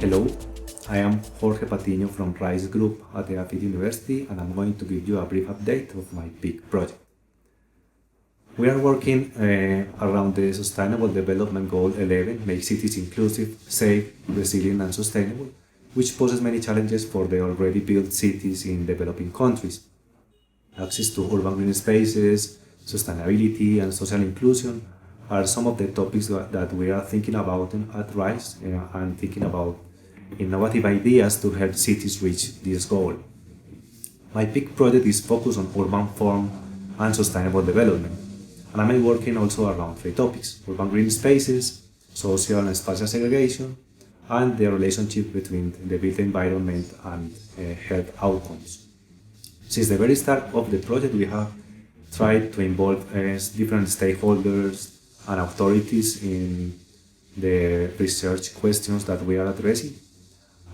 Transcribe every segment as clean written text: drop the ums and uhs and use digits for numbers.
Hello, I am Jorge Patiño from Rice Group at the EAFIT University, and I'm going to give you a brief update of my big project. We are working around the Sustainable Development Goal 11, make cities inclusive, safe, resilient and sustainable, which poses many challenges for the already built cities in developing countries. Access to urban green spaces, sustainability and social inclusion are some of the topics that we are thinking about at RISE and thinking about innovative ideas to help cities reach this goal. My big project is focused on urban form and sustainable development, and I'm working also around three topics: urban green spaces, social and spatial segregation, and the relationship between the built environment and health outcomes. Since the very start of the project, we have tried to involve different stakeholders and authorities in the research questions that we are addressing.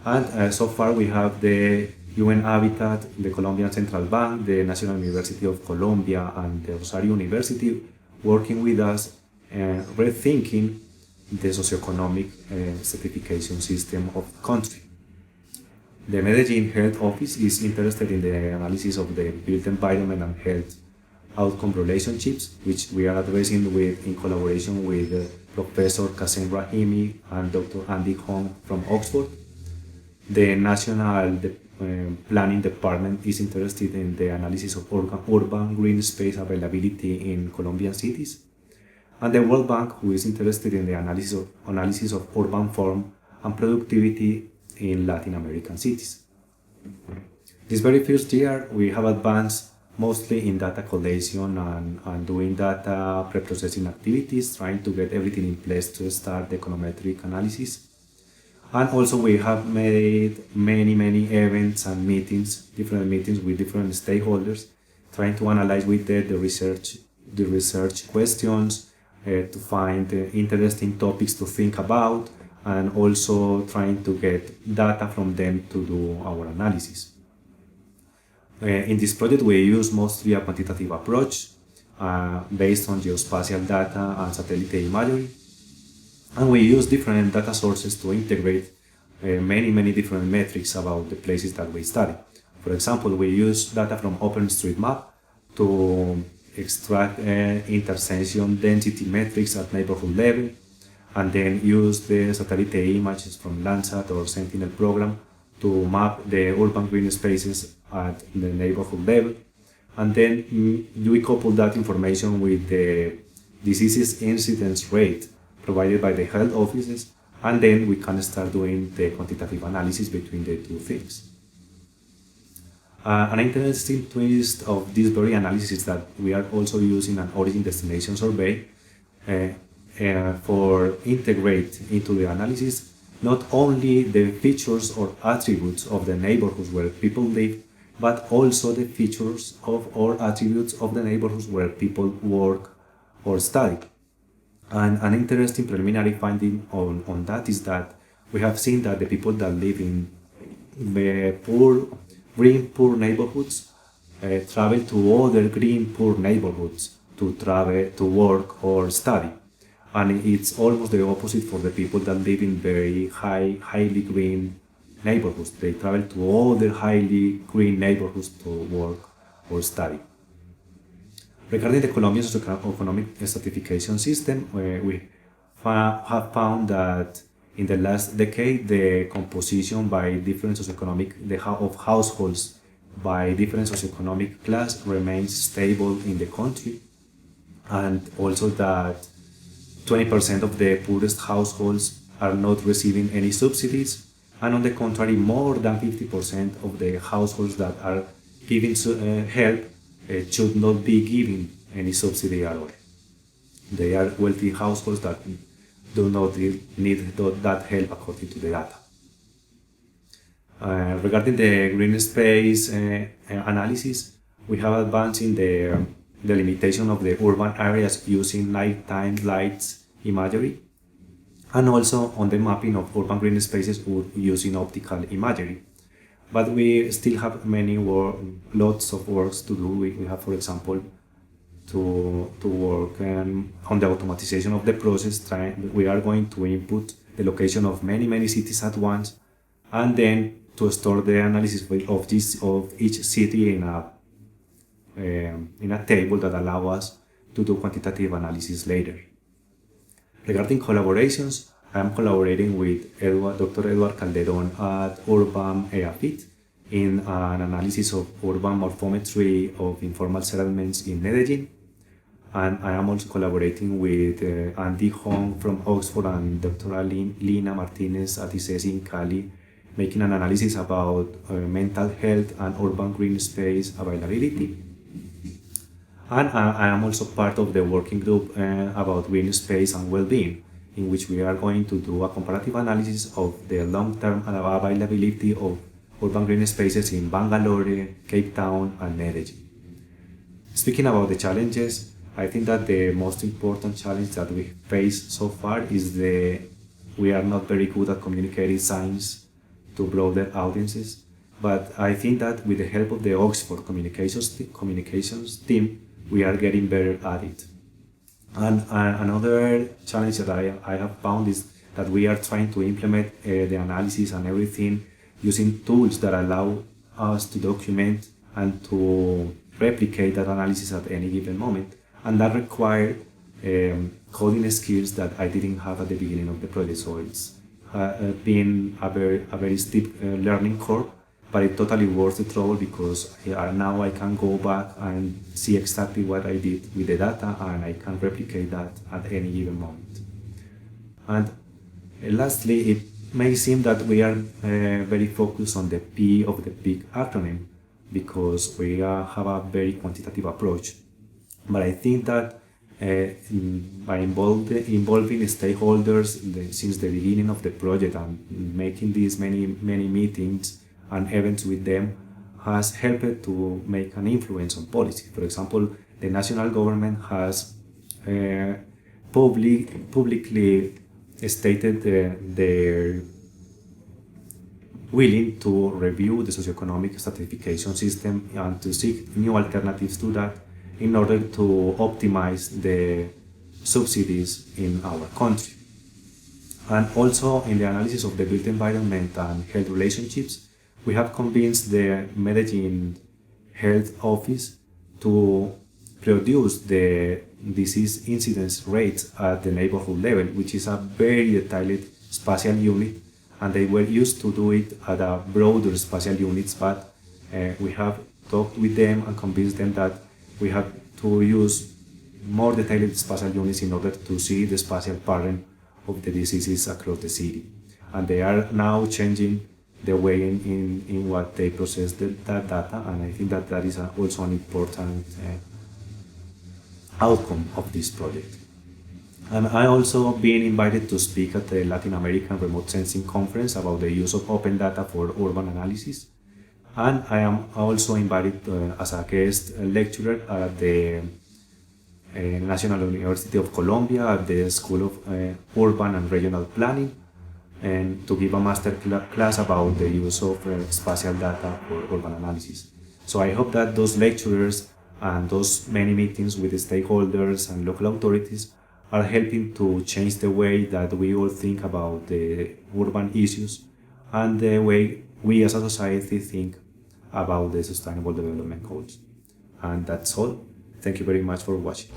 And so far we have the UN Habitat, the Colombian Central Bank, the National University of Colombia, and the Rosario University working with us, rethinking the socioeconomic certification system of the country. The Medellin Health Office is interested in the analysis of the built environment and health outcome relationships, which we are addressing in collaboration with Professor Kasem Rahimi and Dr. Andy Hong from Oxford. The National Planning Department is interested in the analysis of urban green space availability in Colombian cities. And the World Bank, who is interested in the analysis of urban form and productivity in Latin American cities. This very first year, we have advanced mostly in data collation and doing data pre-processing activities, trying to get everything in place to start the econometric analysis. And also we have made many events and different meetings with different stakeholders, trying to analyze with the research questions, to find interesting topics to think about, and also trying to get data from them to do our analysis. In this project, we use mostly a quantitative approach based on geospatial data and satellite imagery. And we use different data sources to integrate many different metrics about the places that we study. For example, we use data from OpenStreetMap to extract intersection density metrics at neighborhood level, and then use the satellite images from Landsat or Sentinel program to map the urban green spaces at the neighborhood level. And then we couple that information with the diseases incidence rate provided by the health offices, and then we can start doing the quantitative analysis between the two things. An interesting twist of this very analysis is that we are also using an origin destination survey for integrate into the analysis not only the features or attributes of the neighborhoods where people live, but also the features or attributes of the neighborhoods where people work or study. And an interesting preliminary finding on that is that we have seen that the people that live in green poor neighborhoods travel to other green poor neighborhoods to work or study. And it's almost the opposite for the people that live in very highly green neighborhoods. They travel to other highly green neighborhoods to work or study. Regarding the Colombian socioeconomic stratification system, we have found that in the last decade, the composition by different of households by different socioeconomic class remains stable in the country, and also that 20% of the poorest households are not receiving any subsidies, and on the contrary, more than 50% of the households that are giving help should not be given any subsidy at all. They are wealthy households that do not need that help according to the data. Regarding the green space analysis, we have advanced in the delimitation of the urban areas using nighttime lights imagery, and also on the mapping of urban green spaces using optical imagery. But we still have lots of works to do. We have, for example, to work on the automatization of the process. We are going to input the location of many cities at once, and then to store the analysis of each city in a table that allow us to do quantitative analysis later. Regarding collaborations, I am collaborating with Dr. Eduardo Calderon at Urban EAFIT in an analysis of urban morphometry of informal settlements in Medellin. And I am also collaborating with Andy Hong from Oxford and Dr. Lina Martinez at ICESI in Cali, making an analysis about mental health and urban green space availability. And I am also part of the working group about green space and well-being, in which we are going to do a comparative analysis of the long-term availability of urban green spaces in Bangalore, Cape Town, and Medellin. Speaking about the challenges, I think that the most important challenge that we face so far is we are not very good at communicating science to broader audiences. But I think that with the help of the Oxford communications team, we are getting better at it. And another challenge that I have found is that we are trying to implement the analysis and everything using tools that allow us to document and to replicate that analysis at any given moment. And that required coding skills that I didn't have at the beginning of the project. So it's been a very steep learning curve, but it totally worth the trouble because now I can go back and see exactly what I did with the data, and I can replicate that at any given moment. And lastly, it may seem that we are very focused on the P of the PIC acronym because we have a very quantitative approach. But I think that by involving stakeholders since the beginning of the project and making these many meetings and events with them has helped to make an influence on policy. For example, the national government has publicly stated their willing to review the socioeconomic stratification system and to seek new alternatives to that in order to optimize the subsidies in our country. And also in the analysis of the built environment and health relationships, we have convinced the Medellin Health Office to produce the disease incidence rates at the neighborhood level, which is a very detailed spatial unit, and they were used to do it at a broader spatial units, but we have talked with them and convinced them that we have to use more detailed spatial units in order to see the spatial pattern of the diseases across the city. And they are now changing the way in what they process that data, and I think that is also an important outcome of this project. And I also been invited to speak at the Latin American Remote Sensing Conference about the use of open data for urban analysis. And I am also invited as a guest lecturer at the National University of Colombia at the School of Urban and Regional Planning, and to give a master class about the use of spatial data for urban analysis. So I hope that those lecturers and those many meetings with the stakeholders and local authorities are helping to change the way that we all think about the urban issues and the way we as a society think about the Sustainable Development Goals. And that's all. Thank you very much for watching.